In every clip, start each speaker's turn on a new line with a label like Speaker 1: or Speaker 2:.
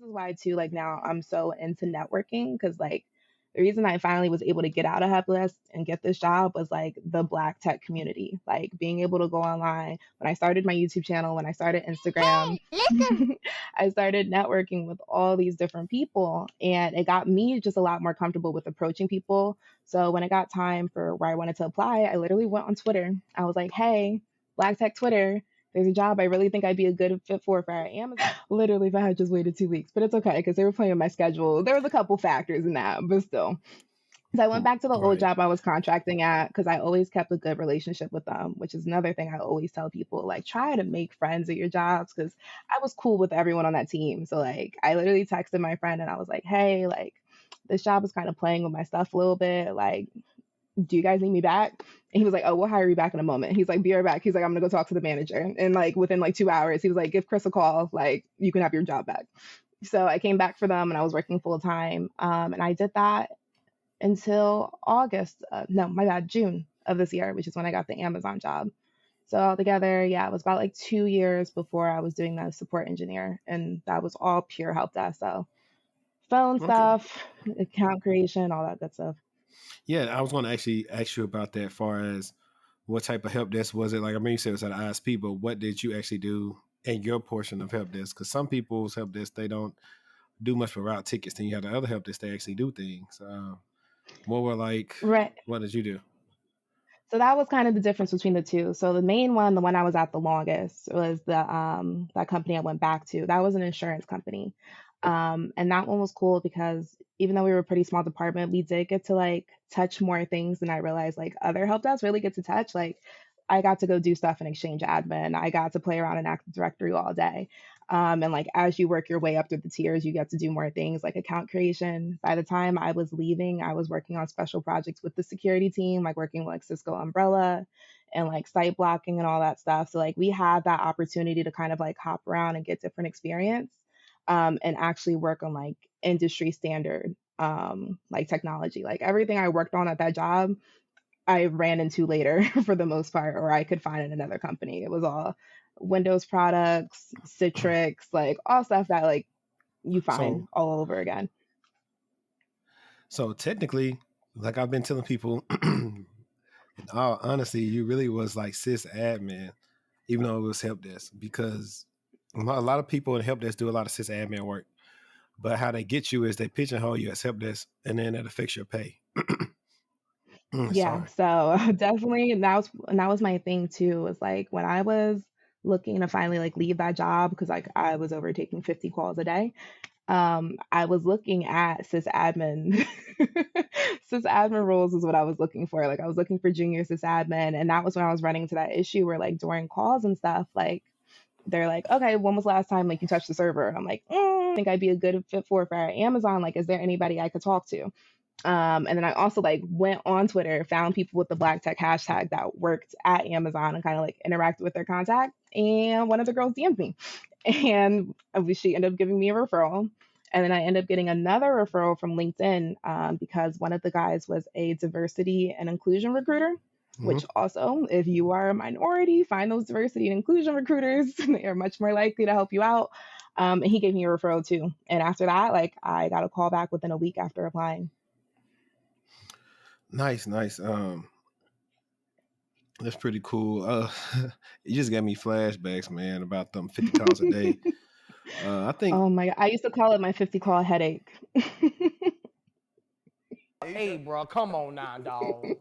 Speaker 1: is why too, like now I'm so into networking because like the reason I finally was able to get out of Helpless and get this job was like the Black tech community, like being able to go online. When I started my YouTube channel, when I started Instagram, I started networking with all these different people, and it got me just a lot more comfortable with approaching people. So when it got time for where I wanted to apply, I literally went on Twitter. I was like, hey, Black Tech Twitter, there's a job I really think I'd be a good fit for Amazon. Literally, if I had just waited 2 weeks, but it's okay because they were playing with my schedule. There was a couple factors in that, but still. So I went back to the old
Speaker 2: Right.
Speaker 1: job I was contracting at because I always kept a good relationship with them, which is another thing I always tell people, like try to make friends at your jobs because I was cool with everyone on that team. So like I literally texted my friend and I was like, hey, like this job is kind of playing with my stuff a little bit. Like, do you guys need me back? And he was like, oh, we'll hire you back in a moment. He's like, be right back. He's like, I'm gonna go talk to the manager. And like within like 2 hours, he was like, give Chris a call. Like you can have your job back. So I came back for them and I was working full time. And I did that until August. No, my bad, June of this year, which is when I got the Amazon job. So altogether, yeah, it was about like 2 years before I was doing the support engineer, and that was all pure help desk. So phone
Speaker 2: Okay.
Speaker 1: stuff, account creation, all that good stuff.
Speaker 2: Yeah, I was going to actually ask you about that. Far as what type of help desk was it? Like I mean, you said it was at ISP, but what did you actually do in your portion of help desk? Because some people's help desk they don't do much for route tickets. Then you have the other help desk they actually do things. What were like?
Speaker 1: Right.
Speaker 2: What did you do?
Speaker 1: So that was kind of the difference between the two. So the main one, the one I was at the longest, was the that company I went back to. That was an insurance company. And that one was cool because even though we were a pretty small department, we did get to like touch more things than I realized like other help desks really get to touch. Like I got to go do stuff in Exchange Admin. I got to play around in Active Directory all day. And like as you work your way up through the tiers, you get to do more things like account creation. By the time I was leaving, I was working on special projects with the security team, like working with like Cisco Umbrella and like site blocking and all that stuff. So like we had that opportunity to kind of like hop around and get different experience, and actually work on like industry standard like technology. Like everything I worked on at that job, I ran into later for the most part, or I could find in another company. It was all Windows products, Citrix, like all stuff that like you find
Speaker 2: So,
Speaker 1: all over again.
Speaker 2: so technically, like I've been telling people, in all honesty, you really was like sys admin, even though it was help desk, because a lot of people in help desk do a lot of sys admin work. But how they get you is they pigeonhole you as help desk, and then that affects your pay.
Speaker 1: Yeah,
Speaker 2: Sorry.
Speaker 1: so definitely and that was my thing too. Was like when I was looking to finally like leave that job because like I was overtaking 50 calls a day. I was looking at sysadmin. Sysadmin roles is what I was looking for. Like I was looking for junior sysadmin, and that was when I was running into that issue where like during calls and stuff, like they're like, okay, when was the last time like you touched the server? And I'm like, I think I'd be a good fit for Amazon. Like, is there anybody I could talk to? And then I also like went on Twitter, found people with the Black Tech hashtag that worked at Amazon and kind of like interacted with their contact. And one of the girls DM'd me, and she ended up giving me a referral. And then I ended up getting another referral from LinkedIn, because one of the guys was a diversity and inclusion recruiter. Which
Speaker 2: Mhm.
Speaker 1: also, if you are a minority, find those diversity and inclusion recruiters. They are much more likely to help you out. And he gave me a referral too. And after that, like I got a call back within a week after applying.
Speaker 2: Nice, nice. That's pretty cool. You just got me flashbacks, man, about them 50 calls a day. I think
Speaker 1: Oh my God. I used to call it my 50 call headache.
Speaker 3: Hey, bro, come on now, dog.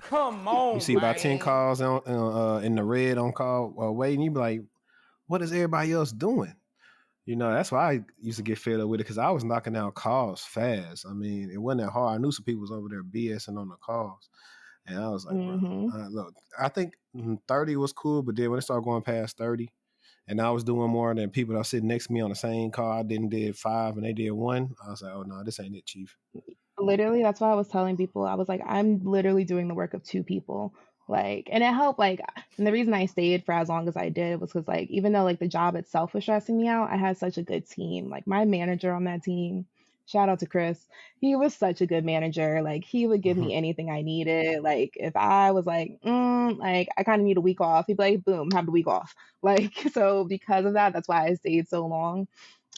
Speaker 3: Come
Speaker 2: you
Speaker 3: on,
Speaker 2: see about 10
Speaker 3: man.
Speaker 2: calls in the red on call waiting, you be like, what is everybody else doing? You know, that's why I used to get fed up with it because I was knocking out calls fast. I mean, it wasn't that hard. I knew some people was over there BSing on the calls. And I was like, bro,
Speaker 1: Hmm.
Speaker 2: look, I think 30 was cool, but then when it started going past 30, and I was doing more than people that were sitting next to me on the same call, I did 5 and they did 1. I was like, oh no, this ain't it, Chief.
Speaker 1: Literally, that's why I was telling people. I was like, I'm literally doing the work of two people. Like, and it helped. Like, and the reason I stayed for as long as I did was because, like, even though like the job itself was stressing me out, I had such a good team. Like, my manager on that team, shout out to Chris, he was such a good manager. Like, he would give
Speaker 2: Mhm.
Speaker 1: me anything I needed. Like, if I was like I kind of need a week off, he'd be like, boom, have the week off. Like, so because of that, that's why I stayed so long.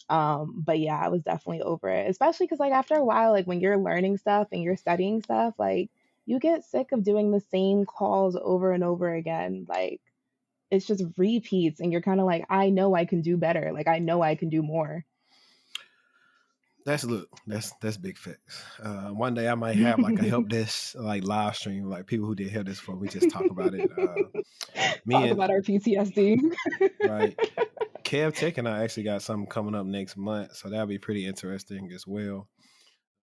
Speaker 1: But yeah, I was definitely over it, especially because like after a while, like when you're learning stuff and you're studying stuff, like you get sick of doing the same calls over and over again. Like it's just repeats, and you're kind of like, I know I can do better. Like I know I can do more.
Speaker 2: That's big facts. One day I might have like a help desk like live stream, like people who did help desk for. We just talk about it. Me
Speaker 1: Talk
Speaker 2: and
Speaker 1: about our PTSD.
Speaker 2: right, Kev Tech and I actually got something coming up next month, so that'll be pretty interesting as well.